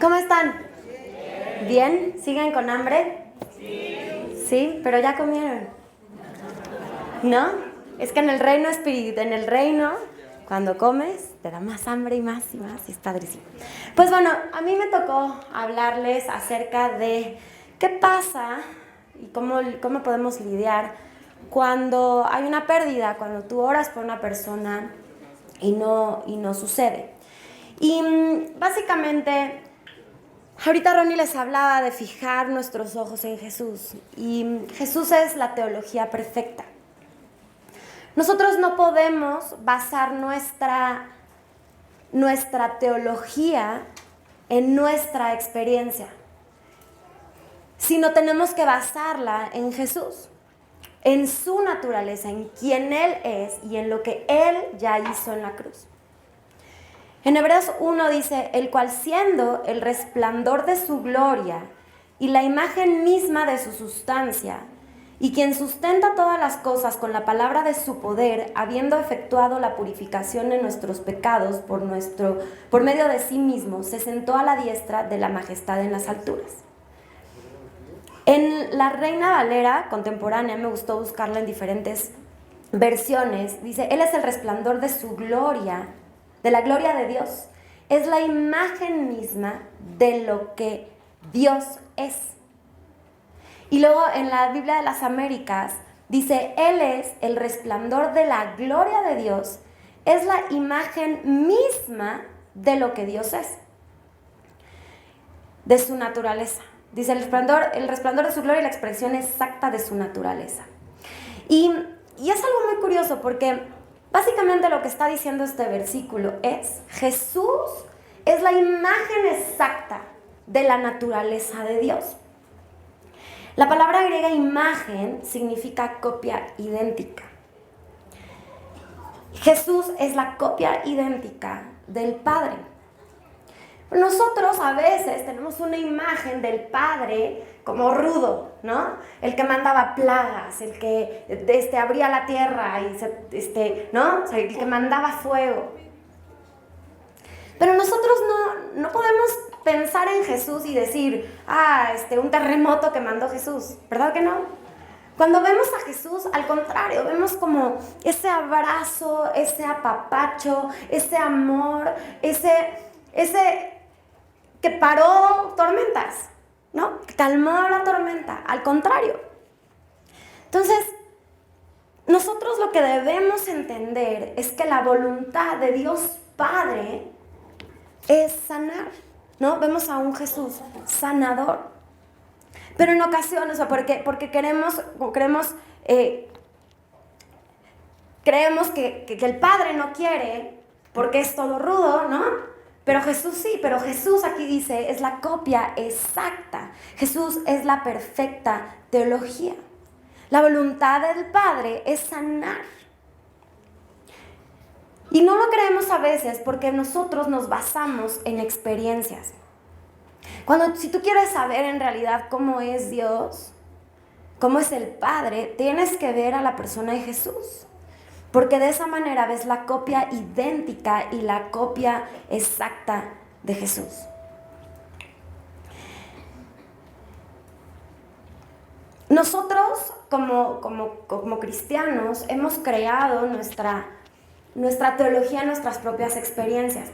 ¿Cómo están? ¿Bien? ¿Siguen con hambre? Sí, pero ya comieron. ¿No? Es que en el reino espíritu, en el reino, cuando comes, te da más hambre y más, y es padrísimo. Pues bueno, a mí me tocó hablarles acerca de qué pasa y cómo podemos lidiar cuando hay una pérdida, cuando tú oras por una persona y no sucede. Y básicamente, ahorita Ronnie les hablaba de fijar nuestros ojos en Jesús. Y Jesús es la teología perfecta. Nosotros no podemos basar nuestra teología en nuestra experiencia, sino tenemos que basarla en Jesús, en su naturaleza, en quién Él es y en lo que Él ya hizo en la cruz. En Hebreos 1 dice, el cual siendo el resplandor de su gloria y la imagen misma de su sustancia, y quien sustenta todas las cosas con la palabra de su poder, habiendo efectuado la purificación de nuestros pecados por medio de sí mismo, se sentó a la diestra de la majestad en las alturas. En la Reina Valera contemporánea, me gustó buscarla en diferentes versiones, dice, Él es el resplandor de su gloria, de la gloria de Dios. Es la imagen misma de lo que Dios es. Y luego en la Biblia de las Américas dice, Él es el resplandor de la gloria de Dios, es la imagen misma de lo que Dios es, de su naturaleza. Dice el resplandor de su gloria y la expresión exacta de su naturaleza. Y es algo muy curioso porque básicamente lo que está diciendo este versículo es, Jesús es la imagen exacta de la naturaleza de Dios. La palabra griega imagen significa copia idéntica. Jesús es la copia idéntica del Padre. Nosotros a veces tenemos una imagen del Padre como rudo, ¿no? El que mandaba plagas, el que abría la tierra y ¿no? O sea, el que mandaba fuego. Pero nosotros no podemos pensar en Jesús y decir, un terremoto que mandó Jesús, ¿verdad que no? Cuando vemos a Jesús, al contrario, vemos como ese abrazo, ese apapacho, ese amor, ese que paró tormentas, ¿no? Que calmó la tormenta, al contrario. Entonces, nosotros lo que debemos entender es que la voluntad de Dios Padre es sanar, ¿no? Vemos a un Jesús sanador. Pero en ocasiones, porque creemos que el Padre no quiere, porque es todo rudo, ¿no? Pero Jesús sí, pero Jesús aquí dice, es la copia exacta. Jesús es la perfecta teología. La voluntad del Padre es sanar. Y no lo creemos a veces porque nosotros nos basamos en experiencias. Si tú quieres saber en realidad cómo es Dios, cómo es el Padre, tienes que ver a la persona de Jesús. Porque de esa manera ves la copia idéntica y la copia exacta de Jesús. Nosotros, como cristianos, hemos creado nuestra teología, nuestras propias experiencias.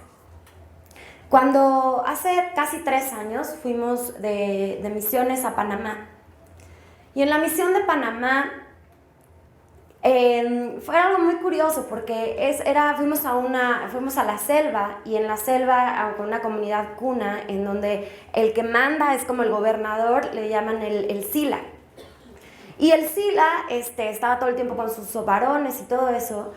Cuando hace casi 3 años fuimos de misiones a Panamá. Y en la misión de Panamá fue algo muy curioso porque fuimos a la selva, y en la selva con una comunidad cuna en donde el que manda es como el gobernador, le llaman el Sila. Y el Sila estaba todo el tiempo con sus varones y todo eso.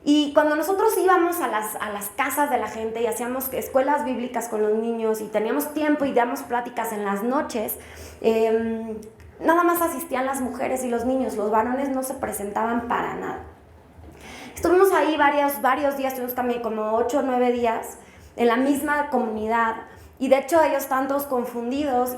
Y cuando nosotros íbamos a las casas de la gente y hacíamos escuelas bíblicas con los niños y teníamos tiempo y dábamos pláticas en las noches, nada más asistían las mujeres y los niños, los varones no se presentaban para nada. Estuvimos ahí varios días, estuvimos también como 8 o 9 días en la misma comunidad, Y de hecho ellos estaban todos confundidos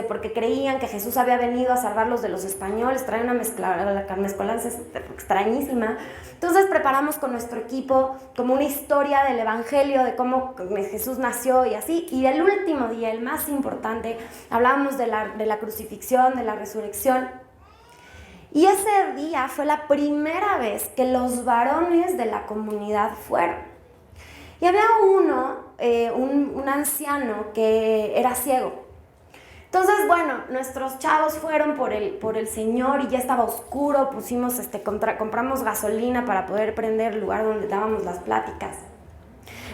porque creían que Jesús había venido a salvarlos de los españoles, trae una mezcolanza extrañísima. Entonces preparamos con nuestro equipo como una historia del evangelio, de cómo Jesús nació y así. Y el último día, el más importante, hablábamos de la crucifixión, de la resurrección. Y ese día fue la primera vez que los varones de la comunidad fueron. Y había un anciano que era ciego. Entonces, bueno, nuestros chavos fueron por el Señor y ya estaba oscuro, compramos gasolina para poder prender el lugar donde dábamos las pláticas.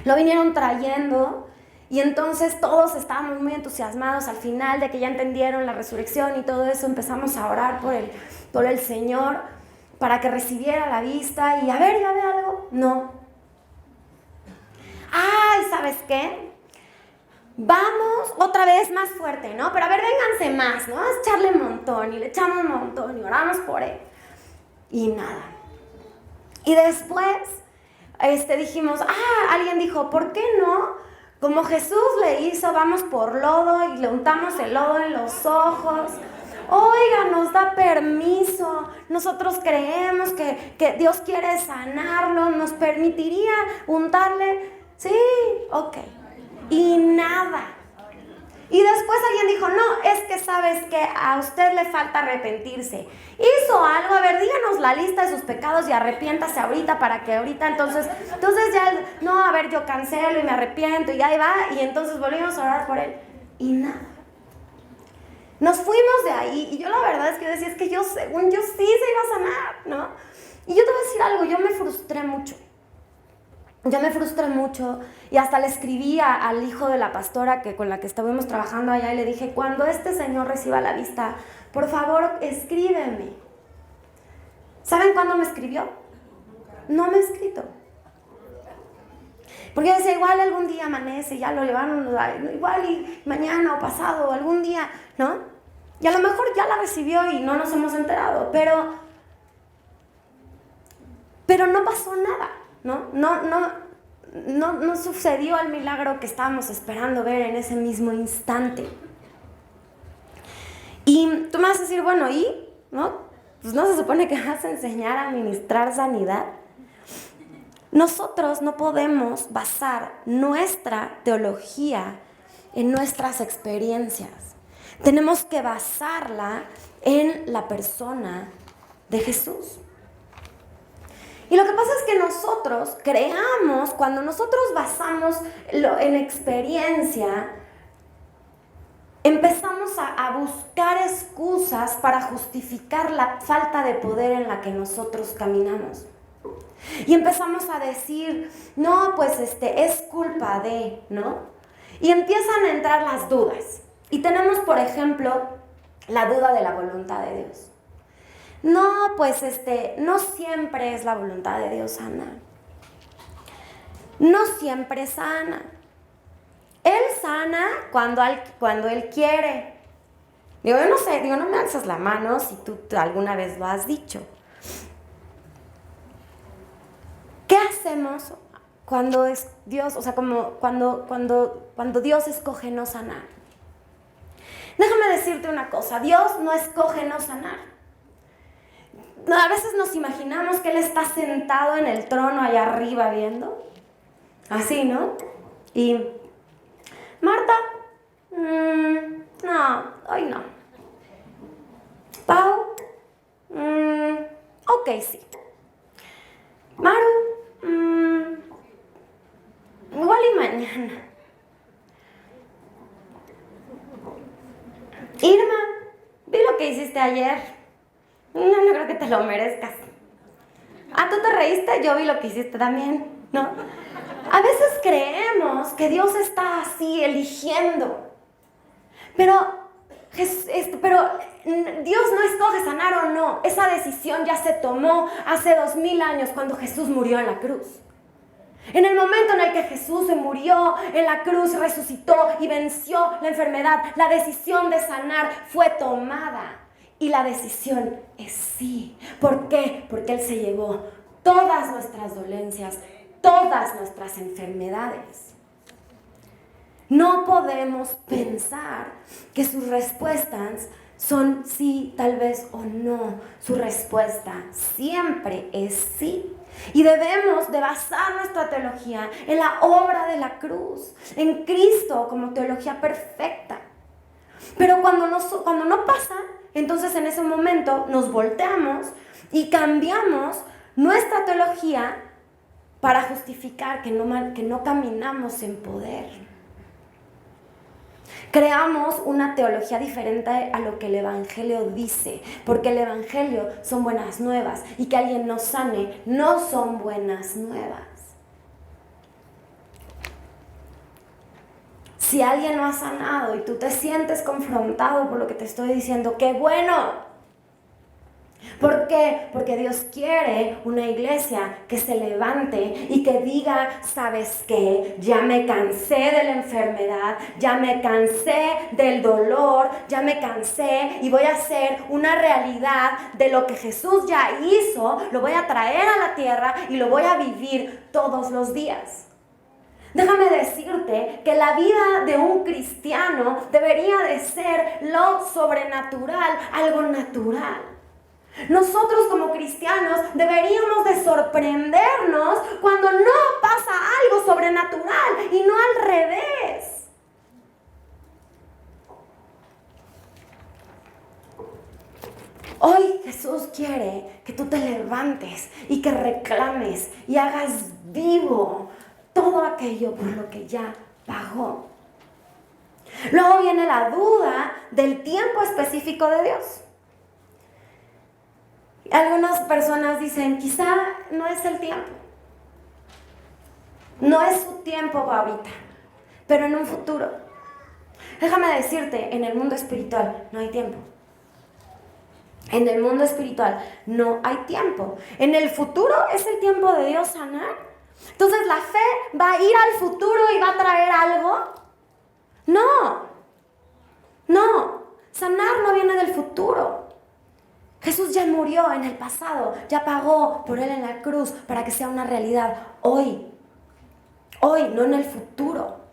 Lo vinieron trayendo y entonces todos estábamos muy entusiasmados. Al final de que ya entendieron la resurrección y todo eso, empezamos a orar por el Señor para que recibiera la vista y a ver, ¿ya ve algo? No. ¡Ay! ¿Sabes qué? Vamos otra vez más fuerte, ¿no? Pero a ver, vénganse más, ¿no? Vamos a echarle un montón y le echamos un montón y oramos por él. Y nada. Y después dijimos, alguien dijo, ¿por qué no? Como Jesús le hizo, vamos por lodo y le untamos el lodo en los ojos. Oiga, nos da permiso, nosotros creemos que Dios quiere sanarlo, nos permitiría untarle. Sí, ok. Y nada. Y después alguien dijo, no, es que sabes que a usted le falta arrepentirse. Hizo algo, a ver, díganos la lista de sus pecados y arrepiéntase ahorita para que ahorita entonces ya, no, a ver, yo cancelo y me arrepiento y ahí va. Y entonces volvimos a orar por él. Y nada. Nos fuimos de ahí y yo la verdad es que decía, es que según yo sí se iba a sanar, ¿no? Y yo te voy a decir algo, yo me frustré mucho. Y hasta le escribí al hijo de la pastora con la que estábamos trabajando allá y le dije, cuando este señor reciba la vista, por favor, escríbeme. ¿Saben cuándo me escribió? No me ha escrito. Porque yo decía, igual algún día amanece, ya lo llevaron, igual y mañana o pasado o algún día, ¿no? Y a lo mejor ya la recibió y no nos hemos enterado, pero no pasó nada. No sucedió el milagro que estábamos esperando ver en ese mismo instante. Y tú me vas a decir, bueno, ¿y? ¿No? Pues no se supone que vas a enseñar a administrar sanidad. Nosotros no podemos basar nuestra teología en nuestras experiencias. Tenemos que basarla en la persona de Jesús. Y lo que pasa es que nosotros creamos, cuando nosotros basamos en experiencia, empezamos a buscar excusas para justificar la falta de poder en la que nosotros caminamos. Y empezamos a decir, no, pues es culpa de, ¿no? Y empiezan a entrar las dudas. Y tenemos, por ejemplo, la duda de la voluntad de Dios. No, pues no siempre es la voluntad de Dios sanar. No siempre sana. Él sana cuando Él quiere. Yo no sé, no me alzas la mano si tú alguna vez lo has dicho. ¿Qué hacemos cuando es Dios, o sea, como cuando Dios escoge no sanar? Déjame decirte una cosa, Dios no escoge no sanar. A veces nos imaginamos que Él está sentado en el trono allá arriba viendo. Así, ¿no? Y, Marta, no, hoy no. Pau, ok, sí. Maru, igual y mañana. Irma, vi lo que hiciste ayer. No creo que te lo merezcas. ¿Tú te reíste? Yo vi lo que hiciste también, ¿no? A veces creemos que Dios está así eligiendo. Pero Dios no escoge sanar o no. Esa decisión ya se tomó hace 2000 años cuando Jesús murió en la cruz. En el momento en el que Jesús se murió en la cruz, resucitó y venció la enfermedad, la decisión de sanar fue tomada. Y la decisión es sí. ¿Por qué? Porque Él se llevó todas nuestras dolencias, todas nuestras enfermedades. No podemos pensar que sus respuestas son sí, tal vez o no. Su respuesta siempre es sí. Y debemos de basar nuestra teología en la obra de la cruz, en Cristo como teología perfecta. Pero cuando no pasa, entonces en ese momento nos volteamos y cambiamos nuestra teología para justificar que no caminamos en poder. Creamos una teología diferente a lo que el Evangelio dice, porque el Evangelio son buenas nuevas y que alguien nos sane no son buenas nuevas. Si alguien no ha sanado y tú te sientes confrontado por lo que te estoy diciendo, ¡qué bueno! ¿Por qué? Porque Dios quiere una iglesia que se levante y que diga, ¿sabes qué? Ya me cansé de la enfermedad, ya me cansé del dolor, ya me cansé y voy a hacer una realidad de lo que Jesús ya hizo, lo voy a traer a la tierra y lo voy a vivir todos los días. Déjame decirte que la vida de un cristiano debería de ser lo sobrenatural, algo natural. Nosotros como cristianos deberíamos de sorprendernos cuando no pasa algo sobrenatural y no al revés. Hoy Jesús quiere que tú te levantes y que reclames y hagas vivo todo aquello por lo que ya pagó. Luego viene la duda del tiempo específico de Dios. Algunas personas dicen, quizá no es el tiempo. No es su tiempo ahorita, pero en un futuro. Déjame decirte, en el mundo espiritual no hay tiempo. En el mundo espiritual no hay tiempo. En el futuro es el tiempo de Dios sanar. Entonces, ¿la fe va a ir al futuro y va a traer algo? No. Sanar no viene del futuro. Jesús ya murió en el pasado, ya pagó por él en la cruz para que sea una realidad hoy, no en el futuro.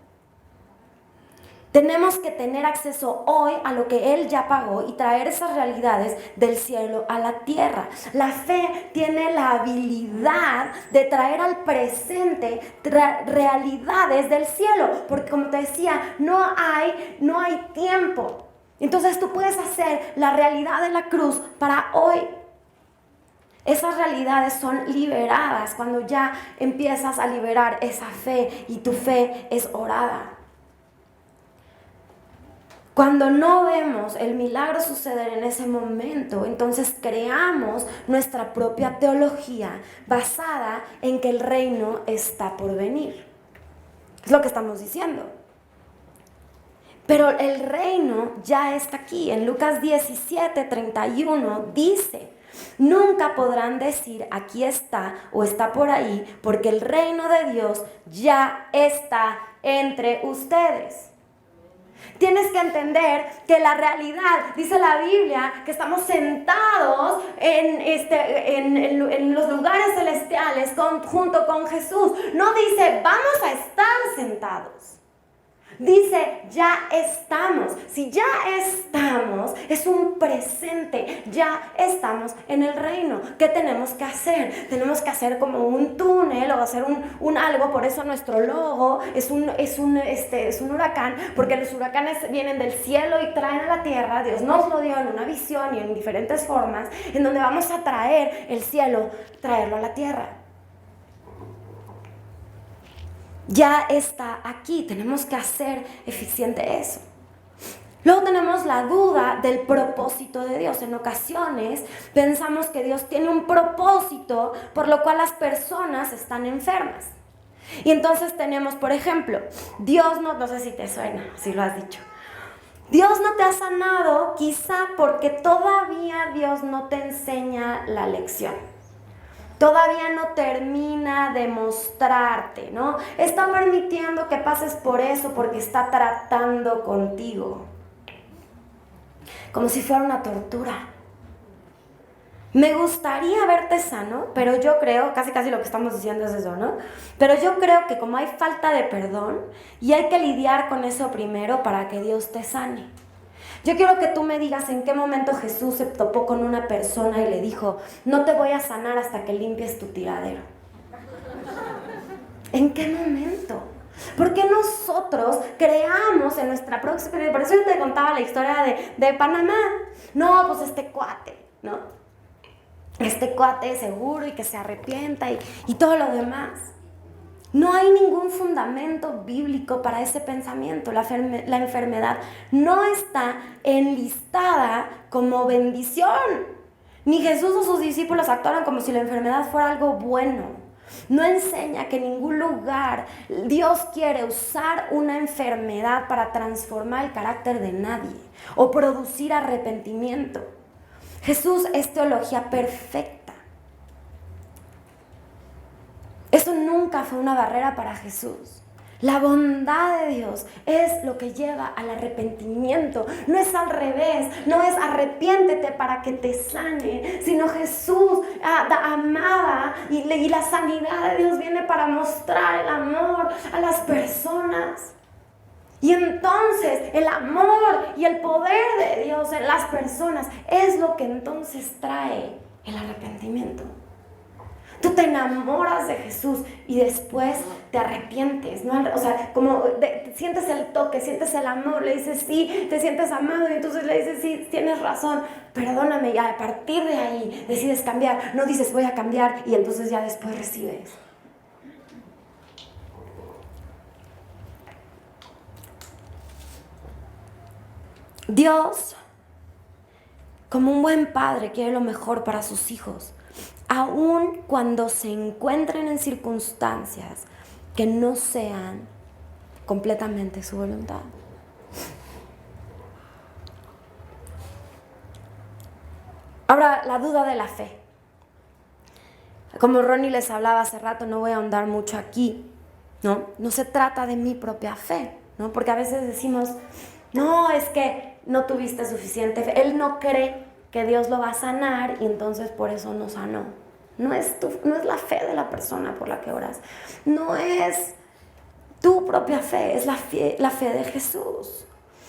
Tenemos que tener acceso hoy a lo que él ya pagó y traer esas realidades del cielo a la tierra. La fe tiene la habilidad de traer al presente realidades del cielo, porque como te decía, no hay tiempo. Entonces tú puedes hacer la realidad de la cruz para hoy. Esas realidades son liberadas cuando ya empiezas a liberar esa fe y tu fe es orada. Cuando no vemos el milagro suceder en ese momento, entonces creamos nuestra propia teología basada en que el reino está por venir. Es lo que estamos diciendo. Pero el reino ya está aquí. En Lucas 17:31 dice, nunca podrán decir aquí está o está por ahí, porque el reino de Dios ya está entre ustedes. Tienes que entender que la realidad, dice la Biblia, que estamos sentados en los lugares celestiales junto con Jesús. No dice vamos a estar sentados. Dice, ya estamos. Si ya estamos, es un presente. Ya estamos en el reino. ¿Qué tenemos que hacer? Tenemos que hacer como un túnel o hacer un algo. Por eso nuestro logo es un huracán, porque los huracanes vienen del cielo y traen a la tierra. Dios nos lo dio en una visión y en diferentes formas, en donde vamos a traer el cielo, traerlo a la tierra. Ya está aquí, tenemos que hacer eficiente eso. Luego tenemos la duda del propósito de Dios. En ocasiones pensamos que Dios tiene un propósito por lo cual las personas están enfermas. Y entonces tenemos, por ejemplo, Dios no sé si te suena, si lo has dicho. Dios no te ha sanado quizá porque todavía Dios no te enseña la lección. Todavía no termina de mostrarte, ¿no? Está permitiendo que pases por eso porque está tratando contigo. Como si fuera una tortura. Me gustaría verte sano, pero yo creo, casi lo que estamos diciendo es eso, ¿no? Pero yo creo que como hay falta de perdón y hay que lidiar con eso primero para que Dios te sane. Yo quiero que tú me digas en qué momento Jesús se topó con una persona y le dijo, no te voy a sanar hasta que limpies tu tiradero. ¿En qué momento? Porque nosotros creamos en nuestra próxima... Por eso yo te contaba la historia de Panamá. No, pues este cuate, ¿no? Este cuate seguro y que se arrepienta y todo lo demás. No hay ningún fundamento bíblico para ese pensamiento. La enfermedad no está enlistada como bendición. Ni Jesús o sus discípulos actuaron como si la enfermedad fuera algo bueno. No enseña que en ningún lugar Dios quiere usar una enfermedad para transformar el carácter de nadie o producir arrepentimiento. Jesús es teología perfecta. Eso nunca fue una barrera para Jesús. La bondad de Dios es lo que lleva al arrepentimiento. No es al revés, no es arrepiéntete para que te sane, sino Jesús amaba y la sanidad de Dios viene para mostrar el amor a las personas. Y entonces el amor y el poder de Dios en las personas es lo que entonces trae el arrepentimiento. Tú te enamoras de Jesús y después te arrepientes, ¿no? O sea, sientes el toque, sientes el amor, le dices sí, te sientes amado y entonces le dices sí, tienes razón, perdóname, y a partir de ahí decides cambiar, no dices voy a cambiar y entonces ya después recibes. Dios, como un buen padre, quiere lo mejor para sus hijos. Aun cuando se encuentren en circunstancias que no sean completamente su voluntad. Ahora, la duda de la fe. Como Ronnie les hablaba hace rato, no voy a ahondar mucho aquí, ¿no? No se trata de mi propia fe, ¿no? Porque a veces decimos, no, es que no tuviste suficiente fe. Él no cree que Dios lo va a sanar y entonces por eso no sanó. No es la fe de la persona por la que oras. No es tu propia fe, es la fe de Jesús.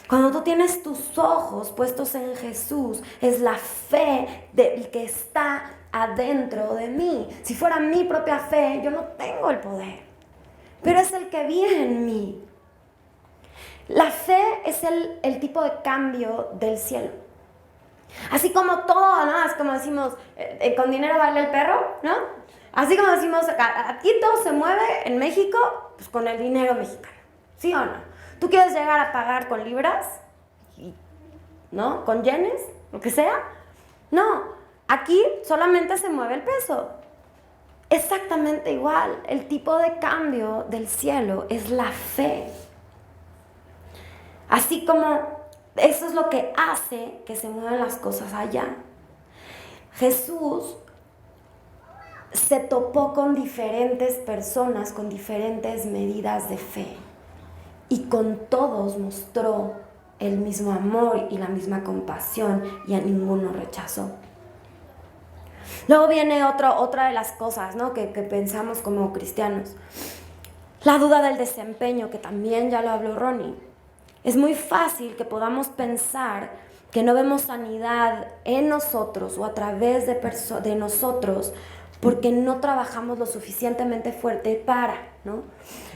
Cuando tú tienes tus ojos puestos en Jesús, es la fe del que está adentro de mí. Si fuera mi propia fe, yo no tengo el poder. Pero es el que vive en mí. La fe es el tipo de cambio del cielo. Así como todo, ¿no? Es como decimos, con dinero baila el perro, ¿no? Así como decimos, aquí todo se mueve en México, pues con el dinero mexicano, ¿sí o no? ¿Tú quieres llegar a pagar con libras? ¿No? ¿Con yenes? Lo que sea. No, aquí solamente se mueve el peso. Exactamente igual, el tipo de cambio del cielo es la fe. Así como eso es lo que hace que se muevan las cosas allá. Jesús se topó con diferentes personas, con diferentes medidas de fe. Y con todos mostró el mismo amor y la misma compasión y a ninguno rechazó. Luego viene otra de las cosas, ¿no? que pensamos como cristianos. La duda del desempeño, que también ya lo habló Ronnie. Es muy fácil que podamos pensar que no vemos sanidad en nosotros o a través de nosotros porque no trabajamos lo suficientemente fuerte ¿no?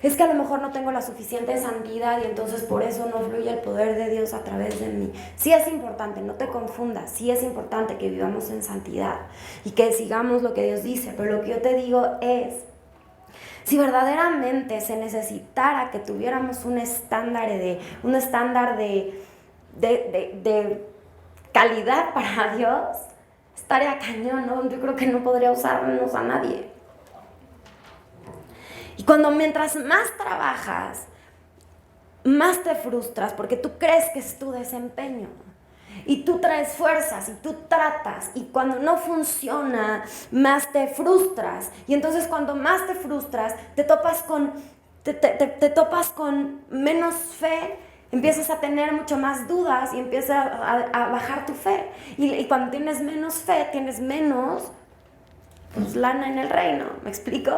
Es que a lo mejor no tengo la suficiente santidad y entonces por eso no fluye el poder de Dios a través de mí. Sí es importante, no te confundas, sí es importante que vivamos en santidad y que sigamos lo que Dios dice, pero lo que yo te digo es, si verdaderamente se necesitara que tuviéramos un estándar de calidad para Dios, estaría cañón, ¿no? Yo creo que no podría usarnos a nadie. Y mientras más trabajas, más te frustras porque tú crees que es tu desempeño. Y tú traes fuerzas y tú tratas y cuando no funciona, más te frustras. Y entonces cuando más te frustras, te topas con menos fe Empiezas a tener mucho más dudas y empieza a bajar tu fe. Y cuando tienes menos fe, tienes menos pues, lana en el reino. ¿Me explico?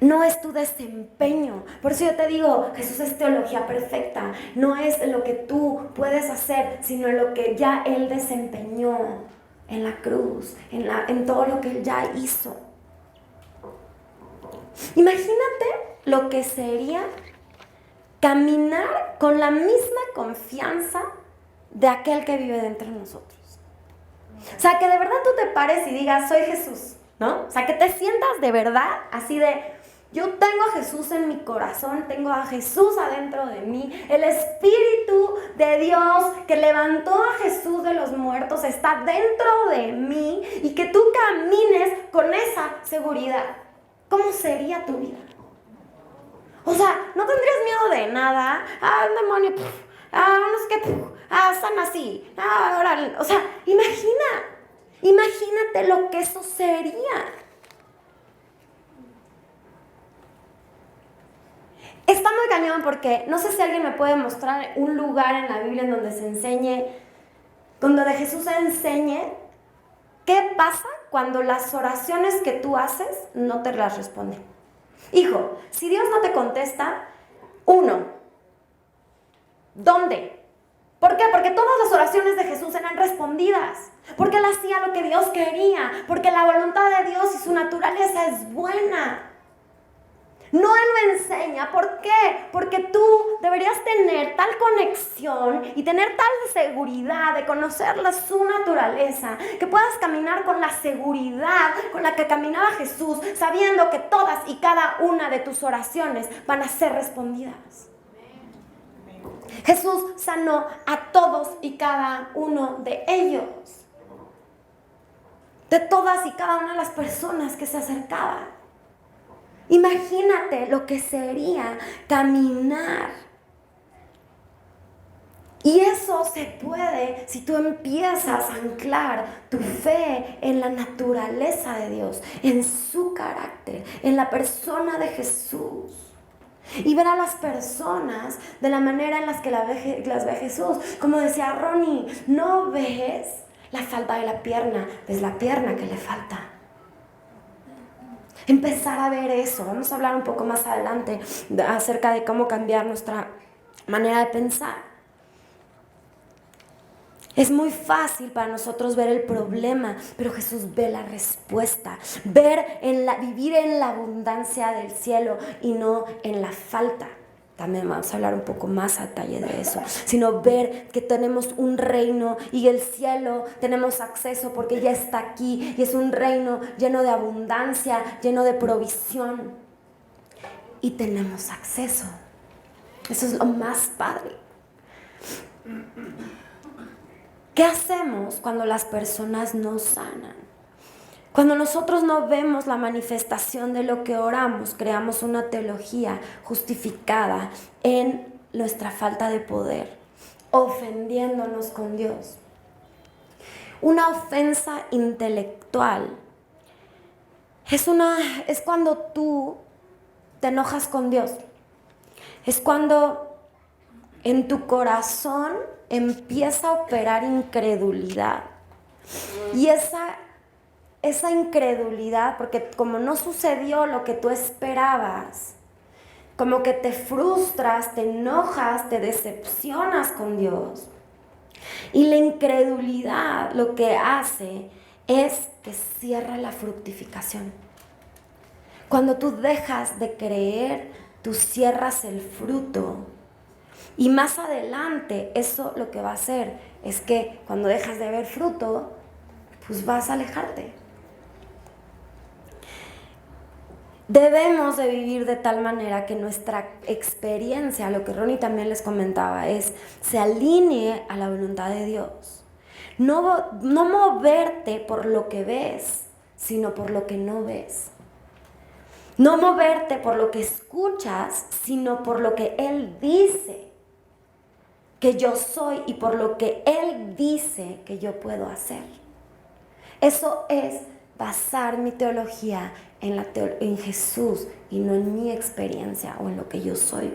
No es tu desempeño. Por eso yo te digo, Jesús es teología perfecta. No es lo que tú puedes hacer, sino lo que ya Él desempeñó en la cruz, en todo lo que Él ya hizo. Imagínate lo que sería caminar con la misma confianza de aquel que vive dentro de nosotros. O sea, que de verdad tú te pares y digas, soy Jesús, ¿no? O sea, que te sientas de verdad así de, yo tengo a Jesús en mi corazón, tengo a Jesús adentro de mí, el Espíritu de Dios que levantó a Jesús de los muertos está dentro de mí y que tú camines con esa seguridad. ¿Cómo sería tu vida? O sea, no tendrías miedo de nada. Demonio, no sé qué, están así. Ahora, o sea, imagínate lo que eso sería. Está muy cañón porque no sé si alguien me puede mostrar un lugar en la Biblia en donde se enseñe, donde Jesús enseñe qué pasa cuando las oraciones que tú haces no te las responden. Hijo, si Dios no te contesta, ¿dónde? ¿Por qué? Porque todas las oraciones de Jesús eran respondidas. Porque Él hacía lo que Dios quería. Porque la voluntad de Dios y su naturaleza es buena. No Él lo enseña. ¿Por qué? Porque tú deberías tener tal conexión y tener tal seguridad de conocer su naturaleza, que puedas caminar con la seguridad con la que caminaba Jesús, sabiendo que todas y cada una de tus oraciones van a ser respondidas. Jesús sanó a todos y cada uno de ellos. De todas y cada una de las personas que se acercaban. Imagínate lo que sería caminar. Y eso se puede si tú empiezas a anclar tu fe en la naturaleza de Dios, en su carácter, en la persona de Jesús. Y ver a las personas de la manera en las que las ve Jesús. Como decía Ronnie, no ves la falta de la pierna, ves la pierna que le falta. Empezar a ver eso. Vamos a hablar un poco más adelante acerca de cómo cambiar nuestra manera de pensar. Es muy fácil para nosotros ver el problema, pero Jesús ve la respuesta. Vivir en la abundancia del cielo y no en la falta. También vamos a hablar un poco más a detalle de eso. Sino ver que tenemos un reino y el cielo tenemos acceso porque ya está aquí. Y es un reino lleno de abundancia, lleno de provisión. Y tenemos acceso. Eso es lo más padre. ¿Qué hacemos cuando las personas no sanan? Cuando nosotros no vemos la manifestación de lo que oramos, creamos una teología justificada en nuestra falta de poder, ofendiéndonos con Dios. Una ofensa intelectual es cuando tú te enojas con Dios. Es cuando en tu corazón empieza a operar incredulidad. Y esa incredulidad, porque como no sucedió lo que tú esperabas, como que te frustras, te enojas, te decepcionas con Dios. Y la incredulidad lo que hace es que cierra la fructificación. Cuando tú dejas de creer, tú cierras el fruto. Y más adelante, eso lo que va a hacer es que cuando dejas de ver fruto, pues vas a alejarte. Debemos de vivir de tal manera que nuestra experiencia, lo que Ronnie también les comentaba, se alinee a la voluntad de Dios. No moverte por lo que ves, sino por lo que no ves. No moverte por lo que escuchas, sino por lo que Él dice que yo soy y por lo que Él dice que yo puedo hacer. Eso es basar mi teología en Jesús y no en mi experiencia o en lo que yo soy.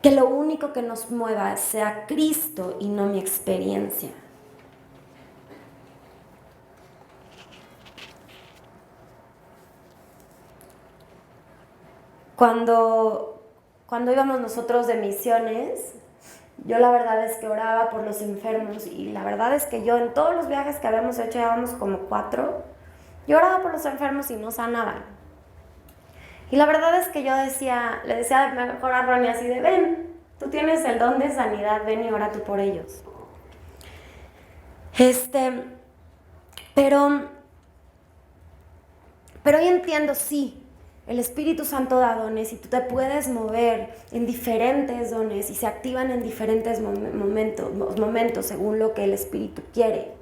Que lo único que nos mueva sea Cristo y no mi experiencia. Cuando íbamos nosotros de misiones, yo la verdad es que oraba por los enfermos, y la verdad es que yo en todos los viajes que habíamos hecho, llevábamos como 4, yo oraba por los enfermos y no sanaban. Y la verdad es que yo le decía mejor a Ronnie así de: ven, tú tienes el don de sanidad, ven y ora tú por ellos. Pero hoy entiendo, sí, el Espíritu Santo da dones y tú te puedes mover en diferentes dones y se activan en diferentes momentos según lo que el Espíritu quiere.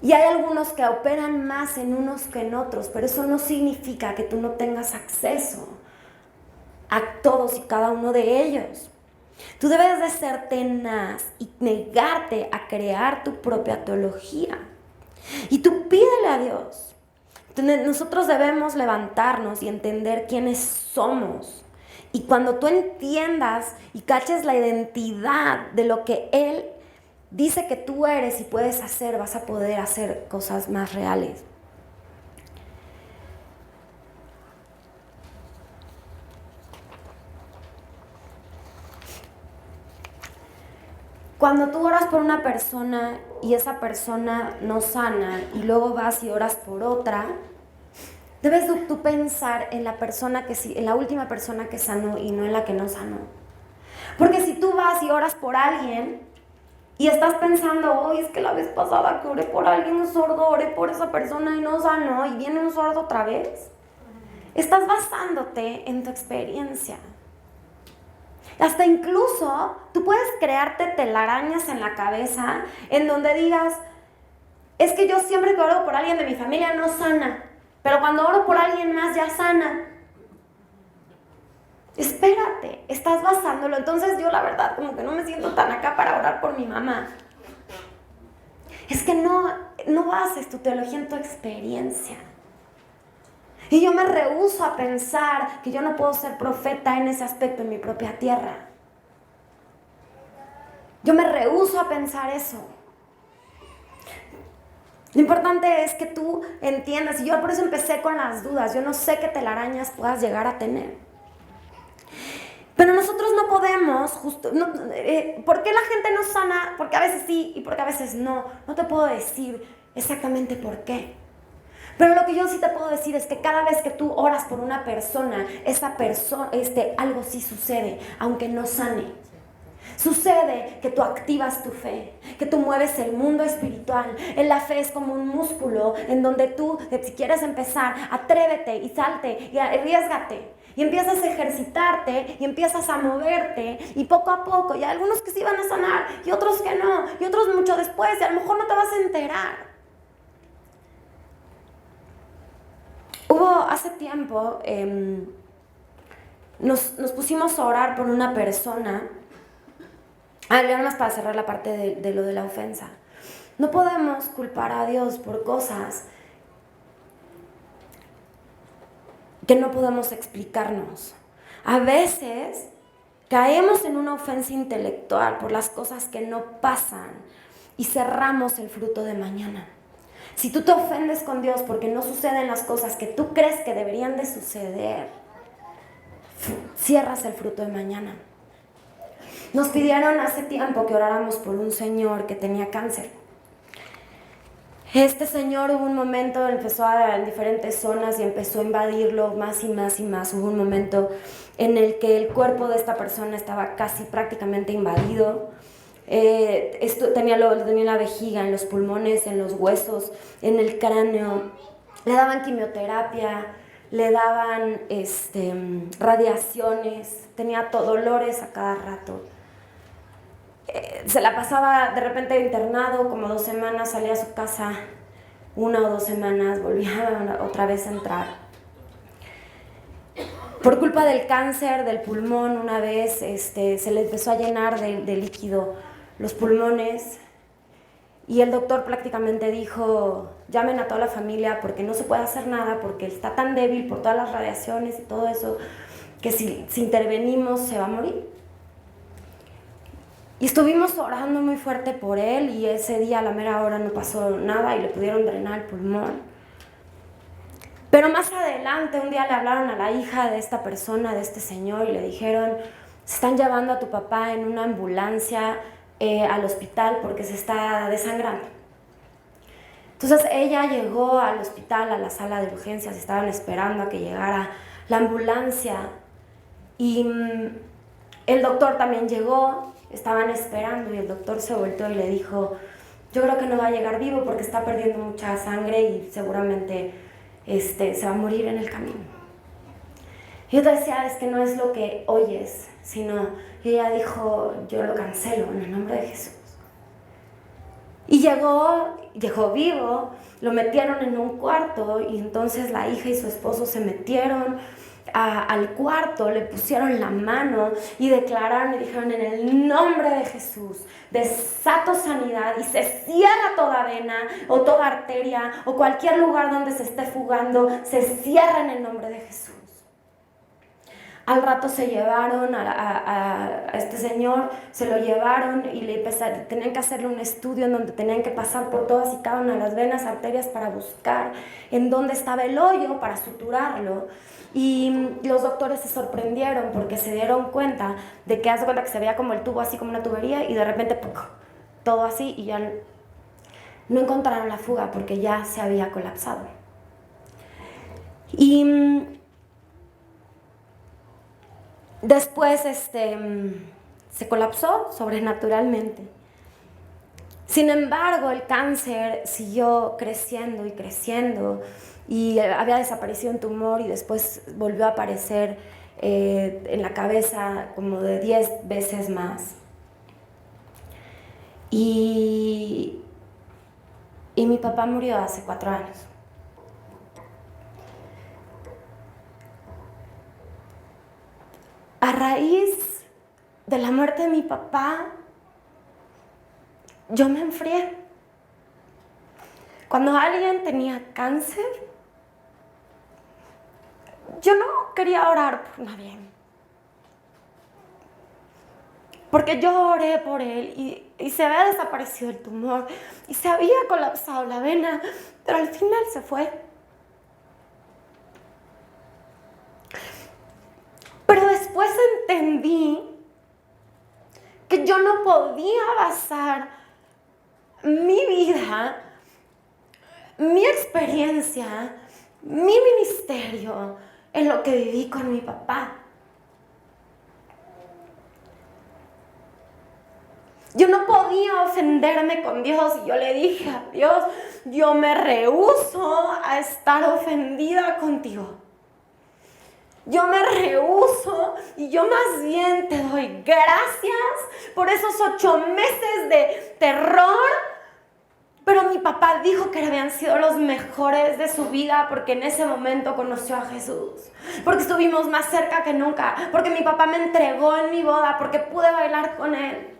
Y hay algunos que operan más en unos que en otros, pero eso no significa que tú no tengas acceso a todos y cada uno de ellos. Tú debes de ser tenaz y negarte a crear tu propia teología. Y tú pídele a Dios. Nosotros debemos levantarnos y entender quiénes somos. Y cuando tú entiendas y caches la identidad de lo que Él dice que tú eres y puedes hacer, vas a poder hacer cosas más reales. Cuando tú oras por una persona y esa persona no sana y luego vas y oras por otra, debes tú pensar en la persona en la última persona que sanó y no en la que no sanó. Porque si tú vas y oras por alguien y estás pensando: es que la vez pasada que oré por alguien un sordo, oré por esa persona y no sanó, y viene un sordo otra vez, estás basándote en tu experiencia. Hasta incluso tú puedes crearte telarañas en la cabeza en donde digas: es que yo siempre que oro por alguien de mi familia no sana, pero cuando oro por alguien más ya sana. Espérate, estás basándolo. Entonces yo la verdad como que no me siento tan acá para orar por mi mamá. Es que no bases tu teología en tu experiencia. Y yo me rehúso a pensar que yo no puedo ser profeta en ese aspecto en mi propia tierra. Yo me rehúso a pensar eso. Lo importante es que tú entiendas, y yo por eso empecé con las dudas. Yo no sé qué telarañas puedas llegar a tener. Pero nosotros no podemos, ¿por qué la gente no sana? Porque a veces sí y porque a veces no. No te puedo decir exactamente por qué. Pero lo que yo sí te puedo decir es que cada vez que tú oras por una persona, esa persona, algo sí sucede, aunque no sane. Sucede que tú activas tu fe, que tú mueves el mundo espiritual. En la fe es como un músculo en donde tú, si quieres empezar, atrévete y salte y arriésgate. Y empiezas a ejercitarte y empiezas a moverte, y poco a poco, y hay algunos que sí van a sanar y otros que no, y otros mucho después, y a lo mejor no te vas a enterar. Hace tiempo, nos pusimos a orar por una persona. Ya más para cerrar la parte de lo de la ofensa. No podemos culpar a Dios por cosas que no podemos explicarnos. A veces caemos en una ofensa intelectual por las cosas que no pasan y cerramos el fruto de mañana. Si tú te ofendes con Dios porque no suceden las cosas que tú crees que deberían de suceder, cierras el fruto de mañana. Nos pidieron hace tiempo que oráramos por un señor que tenía cáncer. Este señor, hubo un momento, empezó en diferentes zonas y empezó a invadirlo más y más y más. Hubo un momento en el que el cuerpo de esta persona estaba casi prácticamente invadido. Tenía en la vejiga, en los pulmones, en los huesos, en el cráneo. Le daban quimioterapia, le daban radiaciones, tenía dolores a cada rato. Se la pasaba de repente internado como 2 semanas, salía a su casa 1 o 2 semanas, volvía otra vez a entrar. Por culpa del cáncer del pulmón, una vez se le empezó a llenar de líquido los pulmones, y el doctor prácticamente dijo: llamen a toda la familia porque no se puede hacer nada, porque está tan débil por todas las radiaciones y todo eso, que si intervenimos se va a morir. Y estuvimos orando muy fuerte por él y ese día a la mera hora no pasó nada y le pudieron drenar el pulmón. Pero más adelante un día le hablaron a la hija de esta persona, de este señor, y le dijeron: se están llevando a tu papá en una ambulancia al hospital porque se está desangrando. Entonces ella llegó al hospital, a la sala de urgencias, estaban esperando a que llegara la ambulancia y el doctor también llegó, estaban esperando y el doctor se volteó y le dijo: yo creo que no va a llegar vivo porque está perdiendo mucha sangre y seguramente se va a morir en el camino. Y yo te decía, es que no es lo que oyes, sino, y ella dijo: yo lo cancelo en el nombre de Jesús. Y llegó vivo, lo metieron en un cuarto y entonces la hija y su esposo se metieron al cuarto, le pusieron la mano y declararon y dijeron: en el nombre de Jesús desato sanidad y se cierra toda vena o toda arteria o cualquier lugar donde se esté fugando, se cierra en el nombre de Jesús. Al rato se llevaron a este señor, se lo llevaron y tenían que hacerle un estudio en donde tenían que pasar por todas y cada una de las venas, arterias para buscar en dónde estaba el hoyo para suturarlo. Y los doctores se sorprendieron porque se dieron cuenta de que, haz de cuenta que se veía como el tubo así como una tubería y de repente ¡puc!, todo así y ya no encontraron la fuga porque ya se había colapsado. Y después se colapsó sobrenaturalmente. Sin embargo, el cáncer siguió creciendo y creciendo y había desaparecido un tumor y después volvió a aparecer en la cabeza como de 10 veces más. Y mi papá murió hace 4 años. A raíz de la muerte de mi papá, yo me enfrié. Cuando alguien tenía cáncer, yo no quería orar por nadie. Porque yo oré por él y se había desaparecido el tumor y se había colapsado la vena, pero al final se fue. Pero después entendí que yo no podía basar mi vida, mi experiencia, mi ministerio en lo que viví con mi papá. Yo no podía ofenderme con Dios y yo le dije a Dios: yo me rehúso a estar ofendida contigo. Yo me rehúso y yo más bien te doy gracias por esos 8 meses de terror. Pero mi papá dijo que habían sido los mejores de su vida porque en ese momento conoció a Jesús. Porque estuvimos más cerca que nunca. Porque mi papá me entregó en mi boda. Porque pude bailar con él.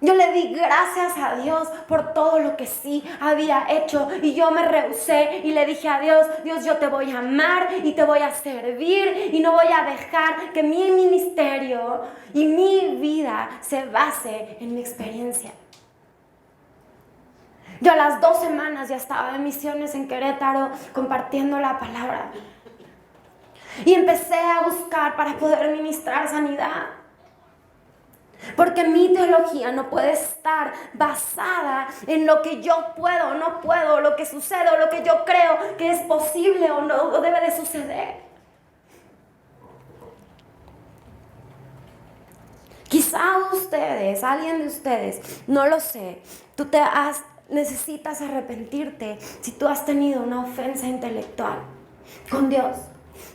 Yo le di gracias a Dios por todo lo que sí había hecho y yo me rehusé y le dije a Dios: Dios, yo te voy a amar y te voy a servir y no voy a dejar que mi ministerio y mi vida se base en mi experiencia. Yo a las 2 semanas ya estaba de misiones en Querétaro compartiendo la palabra y empecé a buscar para poder ministrar sanidad. Porque mi teología no puede estar basada en lo que yo puedo o no puedo, lo que sucede o lo que yo creo que es posible o no o debe de suceder. Quizá ustedes, alguien de ustedes, no lo sé, necesitas arrepentirte si tú has tenido una ofensa intelectual con Dios.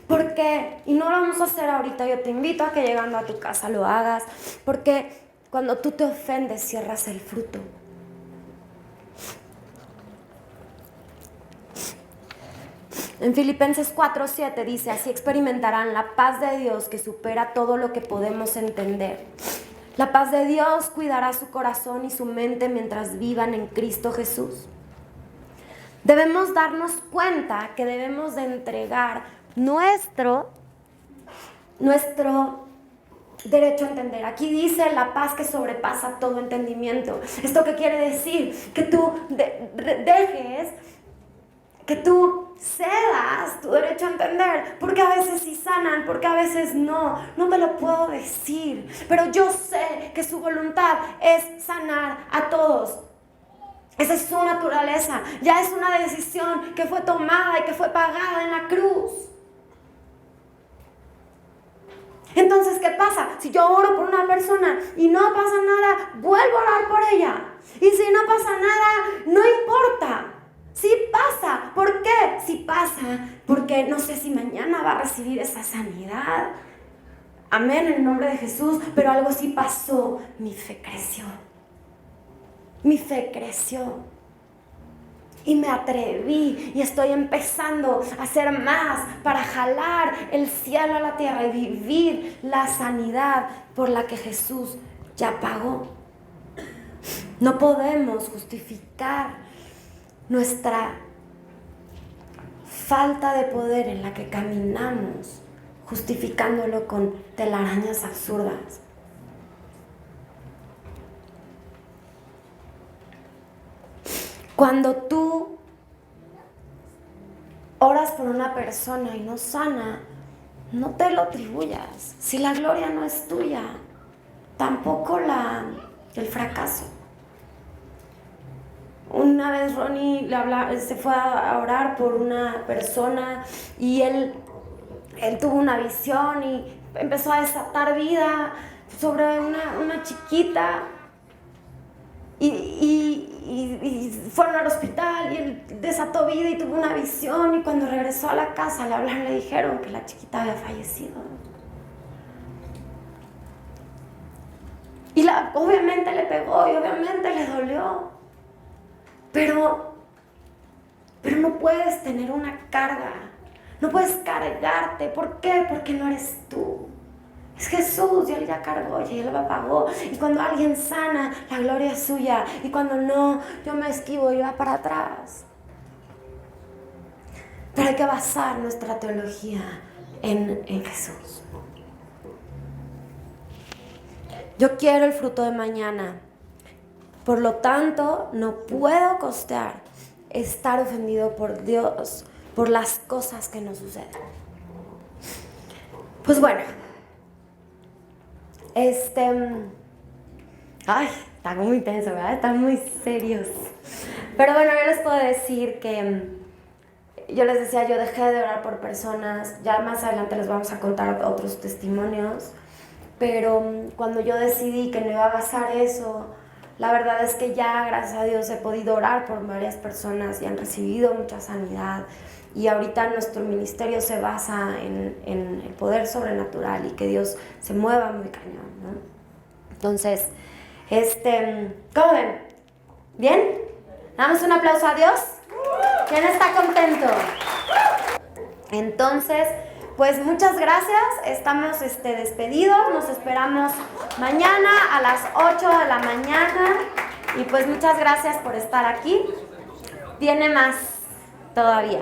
¿Por qué? Y no lo vamos a hacer ahorita, yo te invito a que llegando a tu casa lo hagas, porque cuando tú te ofendes cierras el fruto. En Filipenses 4:7 dice: así experimentarán la paz de Dios que supera todo lo que podemos entender. La paz de Dios cuidará su corazón y su mente mientras vivan en Cristo Jesús. Debemos darnos cuenta que debemos de entregar nuestro derecho a entender. Aquí dice la paz que sobrepasa todo entendimiento. ¿Esto qué quiere decir? Que tú dejes, que tú cedas tu derecho a entender, porque a veces sí sanan, porque a veces no te lo puedo decir, pero yo sé que su voluntad es sanar a todos. Esa es su naturaleza, ya es una decisión que fue tomada y que fue pagada en la cruz. Entonces, ¿qué pasa? Si yo oro por una persona y no pasa nada, vuelvo a orar por ella. Y si no pasa nada, no importa. Sí pasa. ¿Por qué? Sí pasa porque no sé si mañana va a recibir esa sanidad. Amén, en el nombre de Jesús. Pero algo sí pasó. Mi fe creció. Mi fe creció. Y me atreví y estoy empezando a hacer más para jalar el cielo a la tierra y vivir la sanidad por la que Jesús ya pagó. No podemos justificar nuestra falta de poder en la que caminamos, justificándolo con telarañas absurdas. Cuando tú oras por una persona y no sana, no te lo atribuyas. Si la gloria no es tuya, tampoco el fracaso. Una vez Ronnie se fue a orar por una persona y él tuvo una visión y empezó a desatar vida sobre una chiquita. Y fueron al hospital y él desató vida y tuvo una visión, y cuando regresó a la casa al hablar le dijeron que la chiquita había fallecido. Y obviamente le pegó y obviamente le dolió, pero no puedes tener una carga, no puedes cargarte. ¿Por qué? Porque no eres tú. Es Jesús, y Él ya cargó, y Él la pagó. Y cuando alguien sana, la gloria es suya. Y cuando no, yo me esquivo y va para atrás. Pero hay que basar nuestra teología en Jesús. Yo quiero el fruto de mañana. Por lo tanto, no puedo costear estar ofendido por Dios por las cosas que nos suceden. Pues bueno. Está muy intenso, ¿verdad? Están muy serios. Pero bueno, yo les puedo decir que yo les decía, yo dejé de orar por personas. Ya más adelante les vamos a contar otros testimonios. Pero cuando yo decidí que no iba a basar eso, la verdad es que ya, gracias a Dios, he podido orar por varias personas y han recibido mucha sanidad. Y ahorita nuestro ministerio se basa en el poder sobrenatural y que Dios se mueva muy cañón, ¿no? Entonces, ¿cómo ven? ¿Bien? ¿Damos un aplauso a Dios? ¿Quién está contento? Entonces, pues muchas gracias. Estamos despedidos. Nos esperamos mañana a las 8 de la mañana. Y pues muchas gracias por estar aquí. Viene más todavía.